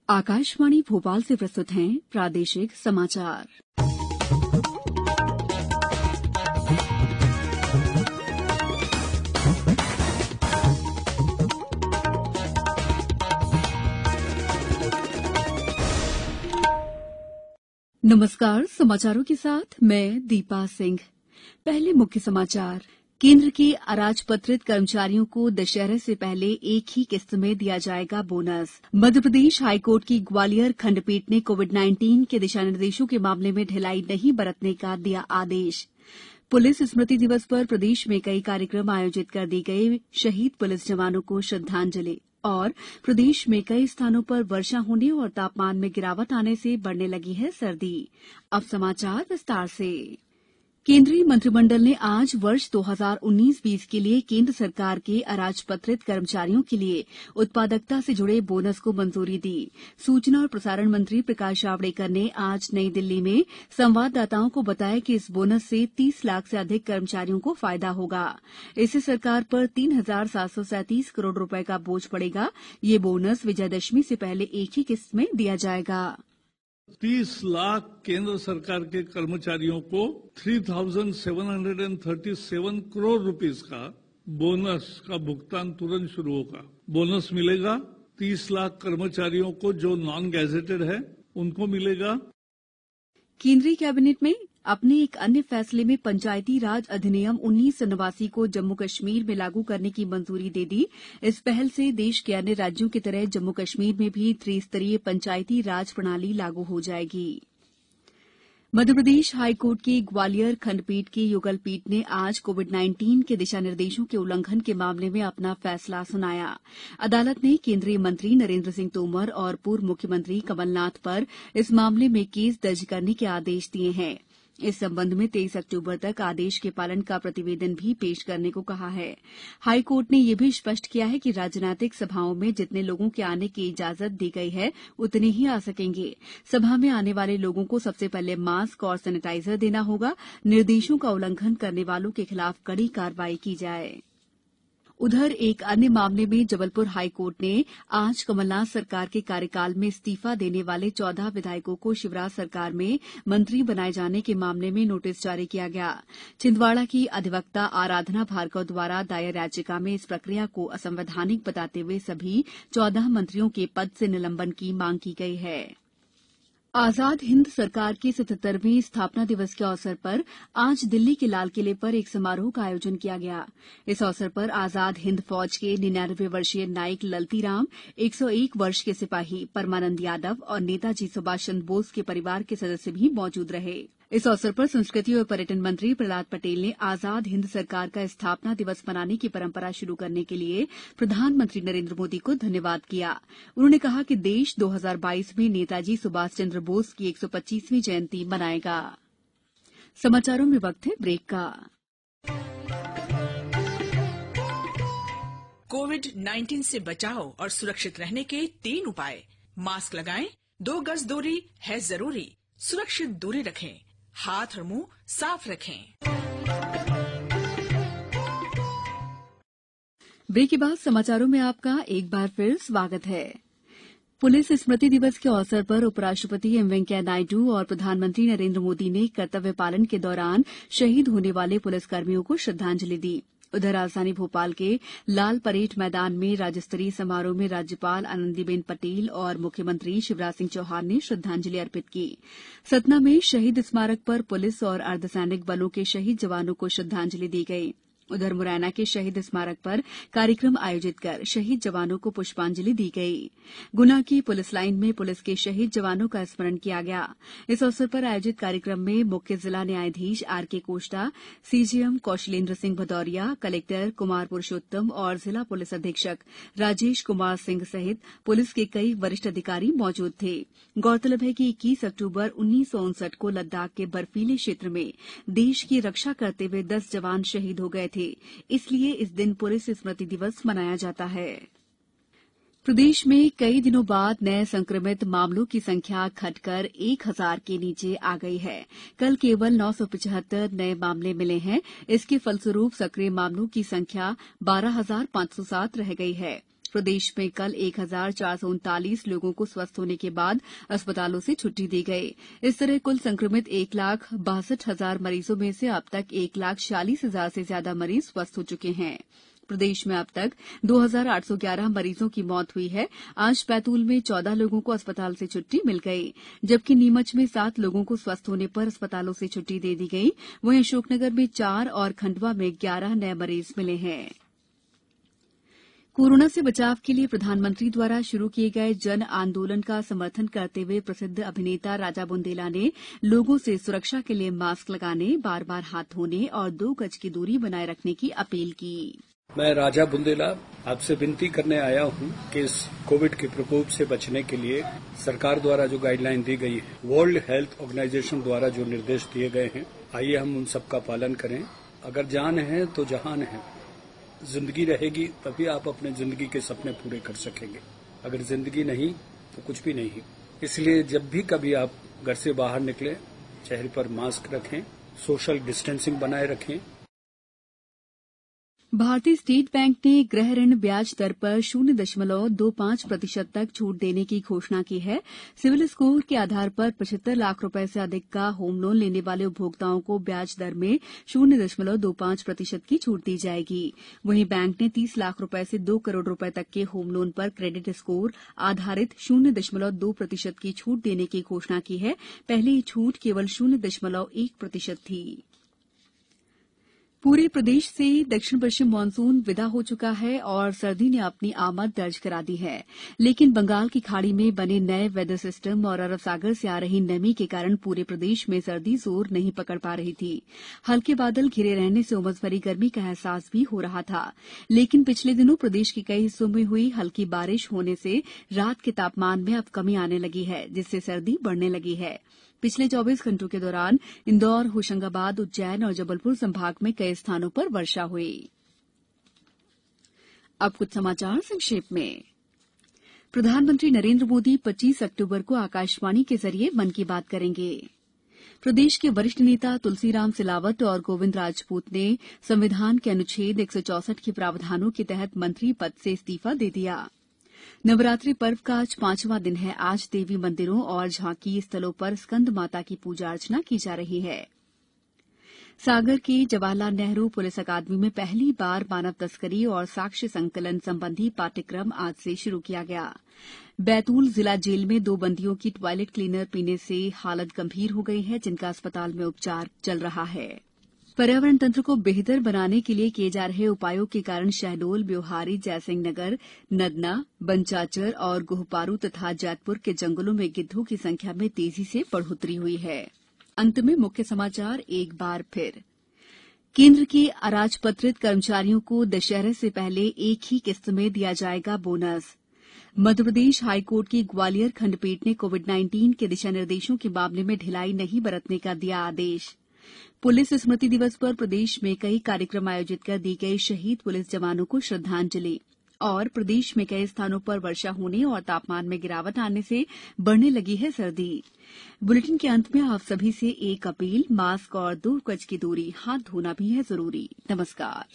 आकाशवाणी भोपाल से प्रस्तुत हैं प्रादेशिक समाचार। नमस्कार, समाचारों के साथ मैं दीपा सिंह। पहले मुख्य समाचार। केंद्र के अराजपत्रित कर्मचारियों को दशहरे से पहले एक ही किस्त में दिया जाएगा बोनस। मध्यप्रदेश हाईकोर्ट की ग्वालियर खंडपीठ ने कोविड-19 के दिशा निर्देशों के मामले में ढिलाई नहीं बरतने का दिया आदेश। पुलिस स्मृति दिवस पर प्रदेश में कई कार्यक्रम आयोजित कर दी गई। शहीद पुलिस जवानों को श्रद्धांजलि। और प्रदेश में कई स्थानों पर वर्षा होने और तापमान में गिरावट आने से बढ़ने लगी है सर्दी। अब समाचार विस्तार से। केंद्रीय मंत्रिमंडल ने आज वर्ष 2019-20 के लिए केंद्र सरकार के अराजपत्रित कर्मचारियों के लिए उत्पादकता से जुड़े बोनस को मंजूरी दी। सूचना और प्रसारण मंत्री प्रकाश जावड़ेकर ने आज नई दिल्ली में संवाददाताओं को बताया कि इस बोनस से 30 लाख से अधिक कर्मचारियों को फायदा होगा। इससे सरकार पर 3,737 करोड़ रुपए का बोझ पड़ेगा। ये बोनस विजयदशमी से पहले एक ही किस्त में दिया जाएगा। 30 लाख केंद्र सरकार के कर्मचारियों को 3,737 करोड़ रुपीस का बोनस का भुगतान तुरंत शुरू होगा। बोनस मिलेगा 30 लाख कर्मचारियों को जो नॉन गैजेटेड है उनको मिलेगा। केंद्रीय कैबिनेट में अपने एक अन्य फैसले में पंचायती राज अधिनियम 1989 को जम्मू कश्मीर में लागू करने की मंजूरी दे दी। इस पहल से देश के अन्य राज्यों की तरह जम्मू कश्मीर में भी त्रिस्तरीय पंचायती राज प्रणाली लागू हो जाएगी। मध्यप्रदेश हाईकोर्ट की ग्वालियर खंडपीठ की युगल पीठ ने आज कोविड-19 के दिशा निर्देशों के उल्लंघन के मामले में अपना फैसला सुनाया। अदालत ने केंद्रीय मंत्री नरेंद्र सिंह तोमर और पूर्व मुख्यमंत्री कमलनाथ पर इस मामले में केस दर्ज करने के आदेश दिए हैं। इस संबंध में 23 अक्टूबर तक आदेश के पालन का प्रतिवेदन भी पेश करने को कहा है। हाईकोर्ट ने यह भी स्पष्ट किया है कि राजनीतिक सभाओं में जितने लोगों के आने की इजाजत दी गई है उतने ही आ सकेंगे। सभा में आने वाले लोगों को सबसे पहले मास्क और सैनिटाइजर देना होगा। निर्देशों का उल्लंघन करने वालों के खिलाफ कड़ी कार्रवाई की जाए। उधर एक अन्य मामले में जबलपुर हाईकोर्ट ने आज कमलनाथ सरकार के कार्यकाल में इस्तीफा देने वाले 14 विधायकों को शिवराज सरकार में मंत्री बनाए जाने के मामले में नोटिस जारी किया गया। छिंदवाड़ा की अधिवक्ता आराधना भार्गव द्वारा दायर याचिका में इस प्रक्रिया को असंवैधानिक बताते हुए सभी 14 मंत्रियों के पद से निलंबन की मांग की गई है। आजाद हिंद सरकार के 77वें स्थापना दिवस के अवसर पर आज दिल्ली के लाल किले पर एक समारोह का आयोजन किया गया। इस अवसर पर आजाद हिंद फौज के 99 वर्षीय नाइक ललतीराम, 101 वर्ष के सिपाही परमानंद यादव और नेताजी सुभाष चंद्र बोस के परिवार के सदस्य भी मौजूद रहे। इस अवसर पर संस्कृति और पर्यटन मंत्री प्रहलाद पटेल ने आजाद हिंद सरकार का स्थापना दिवस मनाने की परंपरा शुरू करने के लिए प्रधानमंत्री नरेंद्र मोदी को धन्यवाद किया। उन्होंने कहा कि देश 2022 में नेताजी सुभाष चंद्र बोस की 125वीं जयंती मनाएगा। समाचारों में वक्त है ब्रेक का। कोविड-19 से बचाव और सुरक्षित रहने के 3 उपाय। मास्क लगाएं, 2 गज दूरी है जरूरी, सुरक्षित दूरी रखें, हाथ और मुंह साफ रखें। ब्रेक के बाद समाचारों में आपका एक बार फिर स्वागत है। पुलिस स्मृति दिवस के अवसर पर उपराष्ट्रपति एम वेंकैया नायडू और प्रधानमंत्री नरेंद्र मोदी ने कर्तव्य पालन के दौरान शहीद होने वाले पुलिसकर्मियों को श्रद्धांजलि दी। उधर राजधानी भोपाल के लाल परेड मैदान में राज्य स्तरीय समारोह में राज्यपाल आनंदीबेन पटेल और मुख्यमंत्री शिवराज सिंह चौहान ने श्रद्धांजलि अर्पित की। सतना में शहीद स्मारक पर पुलिस और अर्धसैनिक बलों के शहीद जवानों को श्रद्धांजलि दी गई। उधर मुरैना के शहीद स्मारक पर कार्यक्रम आयोजित कर शहीद जवानों को पुष्पांजलि दी गई। गुना की पुलिस लाइन में पुलिस के शहीद जवानों का स्मरण किया गया। इस अवसर पर आयोजित कार्यक्रम में मुख्य जिला न्यायाधीश आरके कोष्टा, सीजीएम कौशलेंद्र सिंह भदौरिया, कलेक्टर कुमार पुरुषोत्तम और जिला पुलिस अधीक्षक राजेश कुमार सिंह सहित पुलिस के कई वरिष्ठ अधिकारी मौजूद थे। गौरतलब है कि 21 अक्टूबर 1959 को लद्दाख के बर्फीले क्षेत्र में देश की रक्षा करते हुए 10 जवान शहीद हो गए थे। इसलिए इस दिन पुलिस स्मृति दिवस मनाया जाता है। प्रदेश में कई दिनों बाद नए संक्रमित मामलों की संख्या घटकर 1000 के नीचे आ गई है। कल केवल 975 नए मामले मिले हैं। इसके फलस्वरूप सक्रिय मामलों की संख्या 12,507 रह गई है। प्रदेश में कल 1439 लोगों को स्वस्थ होने के बाद अस्पतालों से छुट्टी दी गई। इस तरह कुल संक्रमित 1,62,000 मरीजों में से अब तक 1,46,000 से ज्यादा मरीज स्वस्थ हो चुके हैं। प्रदेश में अब तक 2,811 मरीजों की मौत हुई है। आज बैतूल में 14 लोगों को अस्पताल से छुट्टी मिल गई, जबकि नीमच में 7 लोगों को स्वस्थ होने पर अस्पतालों से छुट्टी दे दी गई। वहीं अशोकनगर में 4 और खंडवा में 11 नए मरीज मिले हैं। कोरोना से बचाव के लिए प्रधानमंत्री द्वारा शुरू किए गए जन आंदोलन का समर्थन करते हुए प्रसिद्ध अभिनेता राजा बुंदेला ने लोगों से सुरक्षा के लिए मास्क लगाने, बार बार हाथ धोने और 2 गज की दूरी बनाए रखने की अपील की। मैं राजा बुंदेला आपसे विनती करने आया हूं कि इस कोविड के प्रकोप से बचने के लिए सरकार द्वारा जो गाइडलाइन दी गई है, वर्ल्ड हेल्थ ऑर्गेनाइजेशन द्वारा जो निर्देश दिए गए हैं, आइए हम उन सब का पालन करें। अगर जान है तो जहान है। जिंदगी रहेगी तभी आप अपने जिंदगी के सपने पूरे कर सकेंगे। अगर जिंदगी नहीं तो कुछ भी नहीं। इसलिए जब भी कभी आप घर से बाहर निकलें, चेहरे पर मास्क रखें, सोशल डिस्टेंसिंग बनाए रखें। भारतीय स्टेट बैंक ने गृह ऋण ब्याज दर पर 0.25% तक छूट देने की घोषणा की है। सिविल स्कोर के आधार पर 75 लाख रुपए से अधिक का होम लोन लेने वाले उपभोक्ताओं को ब्याज दर में 0.25% की छूट दी जाएगी। वहीं बैंक ने 30 लाख रुपए से 2 करोड़ रुपए तक के होम लोन पर क्रेडिट स्कोर आधारित 0.2% की छूट देने की घोषणा की है। पहले ये छूट केवल 0.1% थी। पूरे प्रदेश से दक्षिण पश्चिम मानसून विदा हो चुका है और सर्दी ने अपनी आमद दर्ज करा दी है। लेकिन बंगाल की खाड़ी में बने नए वेदर सिस्टम और अरब सागर से आ रही नमी के कारण पूरे प्रदेश में सर्दी जोर नहीं पकड़ पा रही थी। हल्के बादल घिरे रहने से उमस भरी गर्मी का एहसास भी हो रहा था। लेकिन पिछले दिनों प्रदेश के कई हिस्सों में हुई हल्की बारिश होने से रात के तापमान में अब कमी आने लगी है, जिससे सर्दी बढ़ने लगी है। पिछले 24 घंटों के दौरान इंदौर, होशंगाबाद, उज्जैन और जबलपुर संभाग में कई स्थानों पर वर्षा हुई। अब कुछ समाचार संक्षेप में। प्रधानमंत्री नरेंद्र मोदी 25 अक्टूबर को आकाशवाणी के जरिए मन की बात करेंगे। प्रदेश के वरिष्ठ नेता तुलसीराम सिलावट और गोविंद राजपूत ने संविधान के अनुच्छेद 164 के प्रावधानों के तहत मंत्री पद से इस्तीफा दे दिया। नवरात्रि पर्व का आज 5वां दिन है। आज देवी मंदिरों और झांकी स्थलों पर स्कंद माता की पूजा अर्चना की जा रही है। सागर के जवाहरलाल नेहरू पुलिस अकादमी में पहली बार मानव तस्करी और साक्ष्य संकलन संबंधी पाठ्यक्रम आज से शुरू किया गया। बैतूल जिला जेल में 2 बंदियों की टॉयलेट क्लीनर पीने से हालत गंभीर हो गई है, जिनका अस्पताल में उपचार चल रहा है। पर्यावरण तंत्र को बेहतर बनाने के लिए किए जा रहे उपायों के कारण शहडोल, ब्योहारी, जयसिंह नगर, नदना, बनचाचर और गोहपारू तथा जैतपुर के जंगलों में गिद्धों की संख्या में तेजी से बढ़ोतरी हुई है। अंत में मुख्य समाचार एक बार फिर। केंद्र के अराजपत्रित कर्मचारियों को दशहरे से पहले एक ही किस्त में दिया जाएगा बोनस। मध्यप्रदेश हाईकोर्ट की ग्वालियर खंडपीठ ने कोविड-19 के दिशा निर्देशों के मामले में ढिलाई नहीं बरतने का दिया आदेश। पुलिस स्मृति दिवस पर प्रदेश में कई कार्यक्रम आयोजित कर दी गई शहीद पुलिस जवानों को श्रद्धांजलि। और प्रदेश में कई स्थानों पर वर्षा होने और तापमान में गिरावट आने से बढ़ने लगी है सर्दी। बुलेटिन के अंत में आप सभी से एक अपील, मास्क और 2 गज की दूरी, हाथ धोना भी है जरूरी। नमस्कार।